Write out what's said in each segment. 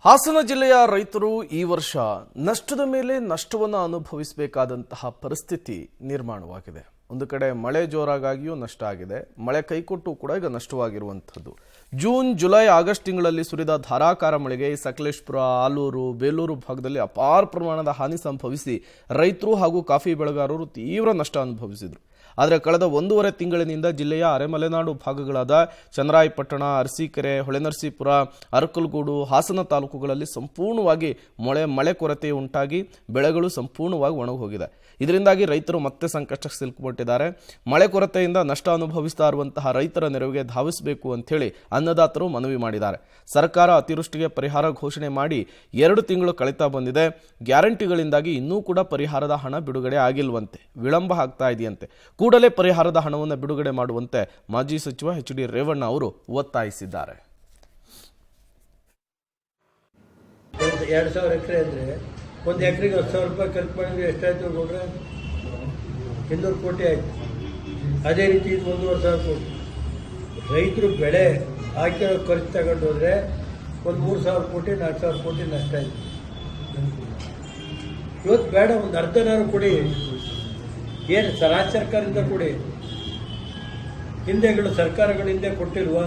ಹಾಸನ ಜಿಲ್ಲೆಯ ರೈತರು ಈ ವರ್ಷ ನಷ್ಟದ ಮೇಲೆ ನಷ್ಟವನ್ನು ಅನುಭವಿಸಬೇಕಾದಂತಹ ಪರಿಸ್ಥಿತಿ ನಿರ್ಮಾಣವಾಗಿದೆ. ಒಂದು ಕಡೆ ಮಳೆ ಜೋರಾಗಿಯೂ ನಷ್ಟ ಆಗಿದೆ, ಮಳೆ ಕೈಕೊಟ್ಟು ಕೂಡ ಈಗ ನಷ್ಟವಾಗಿರುವಂಥದ್ದು. ಜೂನ್, ಜುಲೈ, ಆಗಸ್ಟ್ ತಿಂಗಳಲ್ಲಿ ಸುರಿದ ಧಾರಾಕಾರ ಮಳೆಗೆ ಸಕಲೇಶಪುರ, ಆಲೂರು, ಬೇಲೂರು ಭಾಗದಲ್ಲಿ ಅಪಾರ ಪ್ರಮಾಣದ ಹಾನಿ ಸಂಭವಿಸಿ ರೈತರು ಹಾಗೂ ಕಾಫಿ ಬೆಳೆಗಾರರು ತೀವ್ರ ನಷ್ಟ ಅನುಭವಿಸಿದರು. ಆದರೆ ಕಳೆದ 1.5 ತಿಂಗಳಿನಿಂದ ಜಿಲ್ಲೆಯ ಅರೆಮಲೆನಾಡು ಭಾಗಗಳಾದ ಚನ್ನರಾಯಪಟ್ಟಣ, ಅರಸೀಕೆರೆ, ಹೊಳೆನರಸೀಪುರ, ಅರಕಲಗೂಡು, ಹಾಸನ ತಾಲೂಕುಗಳಲ್ಲಿ ಸಂಪೂರ್ಣವಾಗಿ ಮಳೆ ಕೊರತೆ ಉಂಟಾಗಿ ಬೆಳೆಗಳು ಸಂಪೂರ್ಣವಾಗಿ ಒಣಗೋಗಿದೆ. ಇದರಿಂದಾಗಿ ರೈತರು ಮತ್ತೆ ಸಂಕಷ್ಟಕ್ಕೆ ಸಿಲುಕಿಬಿಟ್ಟಿದ್ದಾರೆ. ಮಳೆ ಕೊರತೆಯಿಂದ ನಷ್ಟ ಅನುಭವಿಸ್ತಾ ಇರುವಂತಹ ರೈತರ ನೆರವಿಗೆ ಧಾವಿಸಬೇಕು ಅಂತೇಳಿ ಅನ್ನದಾತರು ಮನವಿ ಮಾಡಿದ್ದಾರೆ. ಸರ್ಕಾರ ಅತಿವೃಷ್ಟಿಗೆ ಪರಿಹಾರ ಘೋಷಣೆ ಮಾಡಿ 2 ತಿಂಗಳು ಕಳೀತಾ ಬಂದಿದೆ. ಗ್ಯಾರಂಟಿಗಳಿಂದಾಗಿ ಇನ್ನೂ ಕೂಡ ಪರಿಹಾರದ ಹಣ ಬಿಡುಗಡೆ ಆಗಿಲ್ವಂತೆ, ವಿಳಂಬ ಆಗ್ತಾ ಇದೆಯಂತೆ. ಕೂಡಲೇ ಪರಿಹಾರದ ಹಣವನ್ನು ಬಿಡುಗಡೆ ಮಾಡುವಂತೆ ಮಾಜಿ ಸಚಿವ ಎಚ್.ಡಿ. ರೇವಣ್ಣ ಅವರು ಒತ್ತಾಯಿಸಿದ್ದಾರೆ. 2,000 ಎಕರೆ ಅಂದರೆ ಒಂದು ಎಕರೆಗೆ 10,000 ರೂಪಾಯಿ ಖರ್ಚು ಮಾಡಿದ್ರೆ ಎಷ್ಟಾಯ್ತು ನೋಡ್ರೆ? 200 ಕೋಟಿ ಆಯ್ತು. ಅದೇ ರೀತಿ ಇದು 1,500 ಕೋಟಿ. ರೈತರು ಬೆಳೆ ಹಾಕಿರೋ ಖರ್ಚು ತಗೊಂಡು ಹೋದ್ರೆ ಒಂದು 3,000 ಕೋಟಿ 4,000 ಕೋಟಿ ನಷ್ಟ ಆಯ್ತು. ಇವತ್ತು ಬೇಡ, ಒಂದು ಅರ್ಧನಾರು ಕೊಡಿ. ಏನು ರಾಜ್ಯ ಸರ್ಕಾರದಿಂದ ಕೊಡಿ. ಹಿಂದೆಗಳು ಸರ್ಕಾರಗಳು ಹಿಂದೆ ಕೊಟ್ಟಿಲ್ವಾ?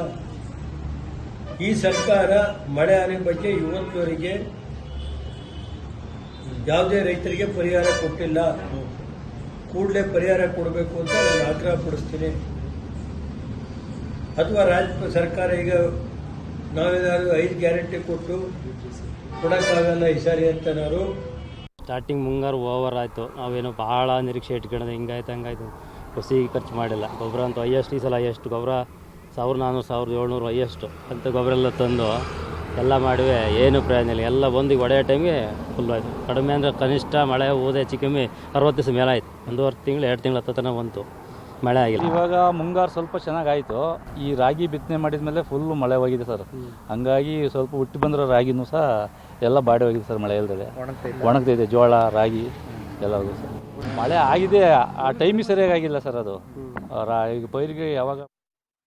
ಈ ಸರ್ಕಾರ ಮಳೆ ಹಾನಿ ಬಗ್ಗೆ ಇವತ್ತುವರೆಗೆ ಯಾವುದೇ ರೈತರಿಗೆ ಪರಿಹಾರ ಕೊಟ್ಟಿಲ್ಲ. ಕೂಡಲೇ ಪರಿಹಾರ ಕೊಡಬೇಕು ಅಂತ ನಾನು ಆಗ್ರಹ ಪಡಿಸ್ತೀನಿ. ಅಥವಾ ರಾಜ್ಯ ಸರ್ಕಾರ ಈಗ ನಾವೇನಾದ್ರು 5 ಗ್ಯಾರಂಟಿ ಕೊಟ್ಟು ಕೊಡೋಕ್ಕಾಗಲ್ಲ ಈ ಸಾರಿ ಅಂತನಾರು. ಸ್ಟಾರ್ಟಿಂಗ್ ಮುಂಗಾರು ಓವರ್ ಆಯಿತು. ನಾವೇನು ಭಾಳ ನಿರೀಕ್ಷೆ ಇಟ್ಕೊಂಡಿದ್ದೆ, ಹಿಂಗಾಯ್ತು ಹಂಗಾಯ್ತು. ಕೃಷಿಗೆ ಖರ್ಚು ಮಾಡಿಲ್ಲ. ಗೊಬ್ಬರ ಅಂತೂ ಹೈಯೆಸ್ಟ್, ಈ ಸಲ ಹೈಯೆಸ್ಟ್ ಗೊಬ್ಬರ 1,400, 1,700 ಹೈಯೆಸ್ಟು ಅಂತ ಗೊಬ್ಬರ ಎಲ್ಲ ತಂದು ಎಲ್ಲ ಮಾಡಿವೆ, ಏನು ಪ್ರಯೋಜನ ಇಲ್ಲ. ಎಲ್ಲ ಬಂದು ಹೊಡೆಯೋ ಟೈಮಿಗೆ ಫುಲ್ ಆಯಿತು. ಕಡಿಮೆ ಅಂದರೆ ಕನಿಷ್ಠ ಮಳೆ ಹೋದೆ ಹೆಚ್ಚು ಕಮ್ಮಿ 60 ದಿವಸ ಮೇಲೆ ಆಯಿತು. 1.5 ತಿಂಗಳು 2 ತಿಂಗಳು ಹತ್ತತನ ಬಂತು, ಮಳೆ ಆಗಿಲ್ಲ. ಇವಾಗ ಮುಂಗಾರು ಸ್ವಲ್ಪ ಚೆನ್ನಾಗಾಯಿತು. ಈ ರಾಗಿ ಬಿತ್ತನೆ ಮಾಡಿದ ಮೇಲೆ ಫುಲ್ಲು ಮಳೆ ಹೋಗಿದೆ ಸರ್. ಹಂಗಾಗಿ ಸ್ವಲ್ಪ ಹುಟ್ಟಿ ಬಂದಿರೋ ರಾಗಿನೂ ಸಹ ಎಲ್ಲ ಬಾಡಿ ಹೋಗಿದೆ ಸರ್. ಮಳೆ ಇಲ್ಲದೆ ಒಣಗ್ತೈತೆ ಜೋಳ, ರಾಗಿ ಎಲ್ಲ ಹೋಗಿದೆ ಸರ್. ಮಳೆ ಆಗಿದೆ, ಆ ಟೈಮಿಗೆ ಸರಿಯಾಗಿಲ್ಲ ಸರ್. ಅದು ಈಗ ಪೈರಿಗೆ ಯಾವಾಗ